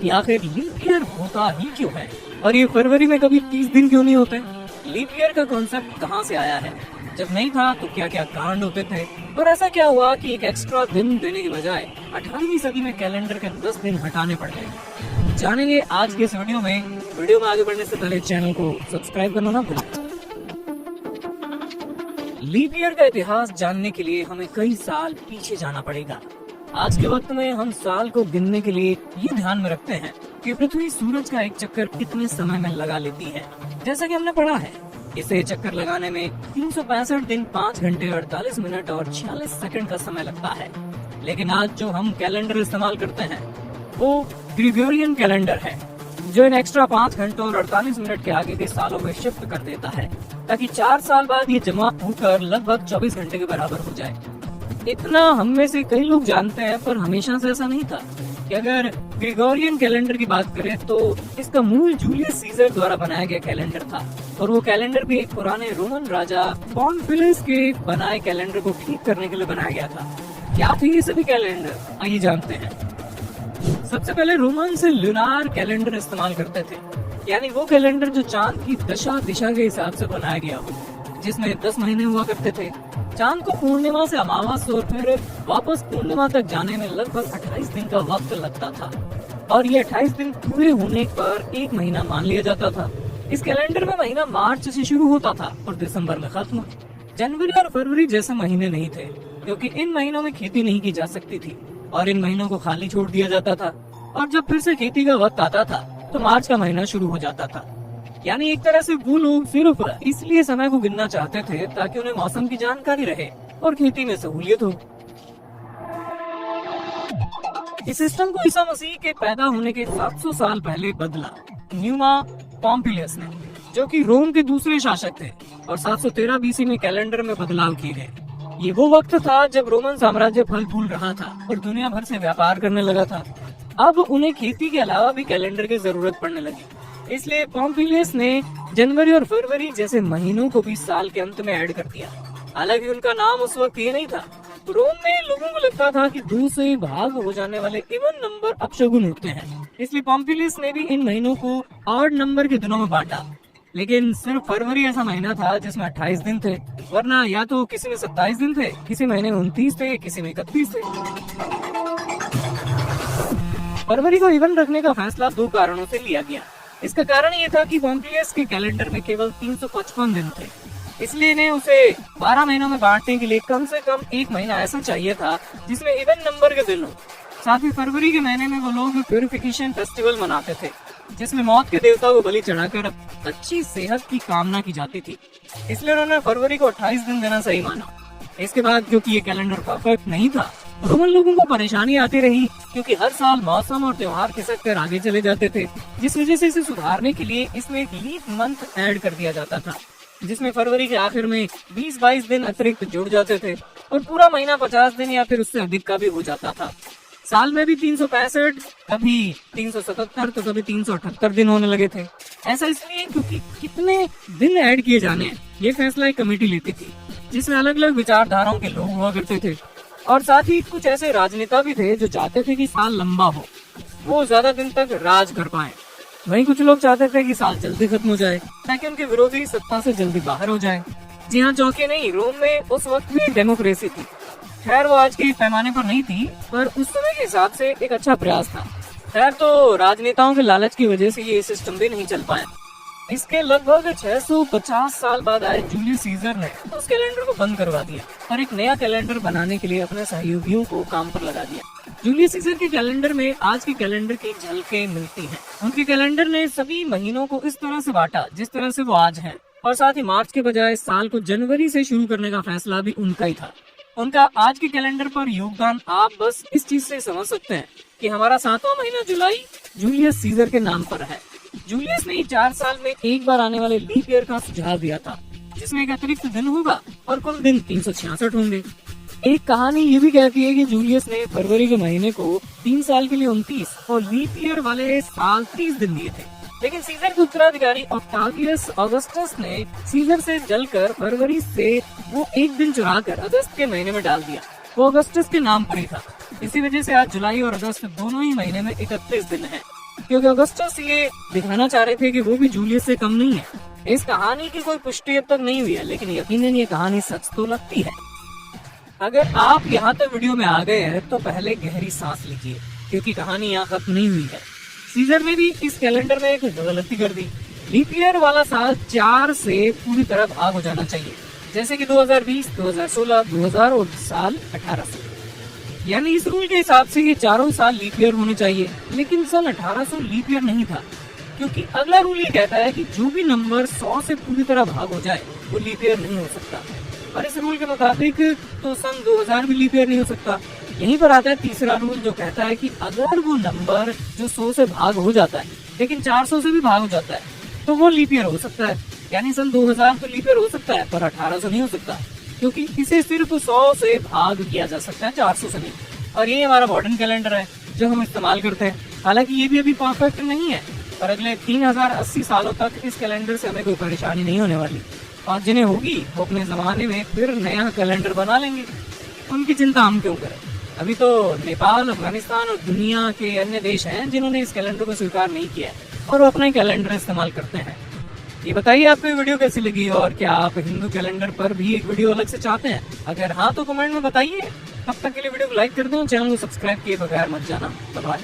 कि आखिर leap year होता ही क्यों है और ये फरवरी में कभी 30 दिन क्यों नहीं होते। लीप ईयर का कॉन्सेप्ट कहाँ से आया है, जब नहीं था तो क्या क्या कांड होते थे और ऐसा क्या हुआ कि एक एक्स्ट्रा दिन देने की बजाय 18वीं सदी में कैलेंडर के 10 दिन हटाने पड़ गए। जानेंगे आज के इस वीडियो में आगे बढ़ने से पहले चैनल को सब्सक्राइब करना ना भूलें। लीप ईयर का इतिहास जानने के लिए हमें कई साल पीछे जाना पड़ेगा। आज के वक्त में हम साल को गिनने के लिए ये ध्यान में रखते हैं कि पृथ्वी सूरज का एक चक्कर कितने समय में लगा लेती है। जैसा कि हमने पढ़ा है, इसे चक्कर लगाने में 365 दिन 5 घंटे 48 मिनट और 46 सेकंड का समय लगता है। लेकिन आज जो हम कैलेंडर इस्तेमाल करते हैं वो ग्रेगोरियन कैलेंडर है, जो इन एक्स्ट्रा 5 घंटों और 48 मिनट के आगे के सालों में शिफ्ट कर देता है ताकि 4 साल बाद ये जमा होकर लगभग 24 घंटे के बराबर हो जाए। इतना हम में से कई लोग जानते हैं, पर हमेशा से ऐसा नहीं था कि अगर ग्रेगोरियन कैलेंडर की बात करें तो इसका मूल जूलियस सीजर द्वारा बनाया गया कैलेंडर था और वो कैलेंडर भी एक पुराने रोमन राजा पॉम्पिलस के बनाए कैलेंडर को ठीक करने के लिए बनाया गया था। क्या थे ये सभी कैलेंडर, आइए जानते हैं। सबसे पहले रोमन से लूनार कैलेंडर इस्तेमाल करते थे, यानी वो कैलेंडर जो चांद की दशा दिशा के हिसाब से बनाया गया हो, जिसमें 10 महीने हुआ करते थे। चांद को पूर्णिमा से अमावस और फिर वापस पूर्णिमा तक जाने में लगभग 28 दिन का वक्त लगता था और ये 28 दिन पूरे होने पर एक महीना मान लिया जाता था। इस कैलेंडर में महीना मार्च से शुरू होता था और दिसंबर में खत्म। जनवरी और फरवरी जैसे महीने नहीं थे, क्योंकि इन महीनों में खेती नहीं की जा सकती थी और इन महीनों को खाली छोड़ दिया जाता था। और जब फिर से खेती का वक्त आता था तो मार्च का महीना शुरू हो जाता था। यानी एक तरह से वो लोग सिर्फ इसलिए समय को गिनना चाहते थे ताकि उन्हें मौसम की जानकारी रहे और खेती में सहूलियत हो। इस सिस्टम को ईसा मसीह के पैदा होने के 700 साल पहले बदला न्यूमा पॉम्पिलियस ने, जो कि रोम के दूसरे शासक थे, और 713 बीसी में कैलेंडर में बदलाव किए गए। ये वो वक्त था जब रोमन साम्राज्य फल फूल रहा था और दुनिया भर से व्यापार करने लगा था। अब उन्हें खेती के अलावा भी कैलेंडर की जरूरत पड़ने लगी, इसलिए पॉम्पिलियस ने जनवरी और फरवरी जैसे महीनों को भी साल के अंत में ऐड कर दिया। हालांकि उनका नाम उस वक्त ये नहीं था। रोम में लोगों को लगता था कि 2 से भाग हो जाने वाले इवन नंबर अपशगुन होते हैं, इसलिए पॉम्पिलियस ने भी इन महीनों को ऑड नंबर के दिनों में बांटा। लेकिन सिर्फ फरवरी ऐसा महीना था जिसमें 28 दिन थे, वरना या तो किसी में 27 दिन थे, किसी महीने में 29 थे, किसी में 31 थे। फरवरी को इवन रखने का फैसला 2 कारणों से लिया गया। इसका कारण ये था कि पॉम्पिलियस के कैलेंडर में केवल 355 दिन थे, इसलिए इन्हें उसे 12 महीनों में बांटने के लिए कम से कम 1 महीना ऐसा चाहिए था जिसमें इवन नंबर के दिन हो। साथ ही फरवरी के महीने में वो लोग प्यूरिफिकेशन फेस्टिवल मनाते थे, जिसमें मौत के देवता को बलि चढ़ाकर अच्छी सेहत की कामना की जाती थी, इसलिए उन्होंने फरवरी को 28 दिन देना सही माना। इसके बाद क्योंकि ये कैलेंडर परफेक्ट नहीं था, रोमन लोगों को परेशानी आती रही, क्योंकि हर साल मौसम और त्योहार खिसक कर आगे चले जाते थे, जिस वजह से इसे सुधारने के लिए इसमें एक लीप मंथ ऐड कर दिया जाता था, जिसमें फरवरी के आखिर में 20-22 दिन अतिरिक्त जुड़ जाते थे और पूरा महीना 50 दिन या फिर उससे अधिक का भी हो जाता था। साल में भी 365, कभी 377 तो कभी 378 दिन होने लगे थे। ऐसा इसलिए क्योंकि कितने दिन ऐड किए जाने हैं ये फैसला एक कमेटी लेती थी, जिसमें अलग अलग विचारधाराओं के लोग हुआ करते थे और साथ ही कुछ ऐसे राजनेता भी थे जो चाहते थे कि साल लंबा हो, वो ज्यादा दिन तक राज कर पाए। वहीं कुछ लोग चाहते थे कि साल जल्दी खत्म हो जाए ताकि उनके विरोधी सत्ता से जल्दी बाहर हो जाए। जी हाँ, चौंके नहीं, रोम में उस वक्त भी डेमोक्रेसी थी। खैर वो आज के पैमाने पर नहीं थी, पर उस समय के हिसाब से एक अच्छा प्रयास था। खैर तो राजनेताओं के लालच की वजह से ये सिस्टम भी नहीं चल पाया। इसके लगभग 650 साल बाद आए जूलियस सीजर ने उस कैलेंडर को बंद करवा दिया और एक नया कैलेंडर बनाने के लिए अपने सहयोगियों को काम पर लगा दिया। जूलियस सीजर के कैलेंडर में आज के कैलेंडर की झलकें मिलती हैं। उनके कैलेंडर ने सभी महीनों को इस तरह से बांटा जिस तरह से वो आज हैं, और साथ ही मार्च के बजाय साल को जनवरी से शुरू करने का फैसला भी उनका ही था। उनका आज के कैलेंडर पर योगदान आप बस इस चीज से समझ सकते हैं कि हमारा 7वां महीना जुलाई जूलियस सीजर के नाम पर है। जूलियस ने 4 साल में एक बार आने वाले लीप ईयर का सुझाव दिया था, जिसमें एक अतिरिक्त दिन होगा और कुल दिन 366 होंगे। एक कहानी ये भी कहती है कि जूलियस ने फरवरी के महीने को 3 साल के लिए 29 और लीप ईयर वाले साल 30 दिन दिए थे, लेकिन सीजर के उत्तराधिकारी ऑक्टावियस ऑगस्टस ने सीजर से जलकर फरवरी से वो एक दिन चुराकर अगस्त के महीने में डाल दिया। वो अगस्टस के नाम पर ही था। इसी वजह से आज जुलाई और अगस्त दोनों ही महीने में 31 दिन हैं। क्योंकि अगस्टस ये दिखाना चाह रहे थे कि वो भी जूलियस से कम नहीं है। इस कहानी की कोई पुष्टि अब तक नहीं हुई है, लेकिन यकीनन ये कहानी सच तो लगती है। अगर आप यहाँ तक वीडियो में आ गए हैं तो पहले गहरी सांस लीजिए, क्योंकि कहानी यहाँ खत्म नहीं हुई है। सीजर ने भी इस कैलेंडर में एक गलती कर दी। लीप ईयर वाला साल 4 से पूरी तरह भाग हो जाना चाहिए, जैसे कि 2020, 2016, 2000 और साल 1800। यानी इस रूल के हिसाब से ये चारों साल लीप ईयर होने चाहिए, लेकिन सन 1800 लीप ईयर नहीं था, क्योंकि अगला रूल ये कहता है कि जो भी नंबर 100 से पूरी तरह भाग हो जाए वो लीप ईयर नहीं हो सकता। और इस रूल के मुताबिक तो सन 2000 भी लीप ईयर नहीं हो सकता। यहीं पर आता है तीसरा रूल, जो कहता है कि अगर वो नंबर जो 100 से भाग हो जाता है लेकिन 400 से भी भाग हो जाता है तो वो लीप ईयर हो सकता है। यानी सन 2000 तो लीप ईयर हो सकता है, पर 1800 नहीं हो सकता, क्योंकि इसे सिर्फ 100 से भाग किया जा सकता है, 400 से नहीं। और ये हमारा मॉडर्न कैलेंडर है जो हम इस्तेमाल करते हैं। हालांकि ये भी अभी परफेक्ट नहीं है, पर अगले 3080 सालों तक इस कैलेंडर से हमें कोई परेशानी नहीं होने वाली। और जिन्हें होगी वो अपने जमाने में फिर नया कैलेंडर बना लेंगे, उनकी चिंता हम क्यों करें। अभी तो नेपाल, अफगानिस्तान और दुनिया के अन्य देश हैं जिन्होंने इस कैलेंडर को स्वीकार नहीं किया है और वो अपना कैलेंडर इस्तेमाल करते हैं। ये बताइए आपको ये वीडियो कैसी लगी, और क्या आप हिंदू कैलेंडर पर भी एक वीडियो अलग से चाहते हैं? अगर हाँ तो कमेंट में बताइए। तब तक के लिए वीडियो को लाइक कर दें, चैनल को सब्सक्राइब किए बगैर मत जाना। बाय।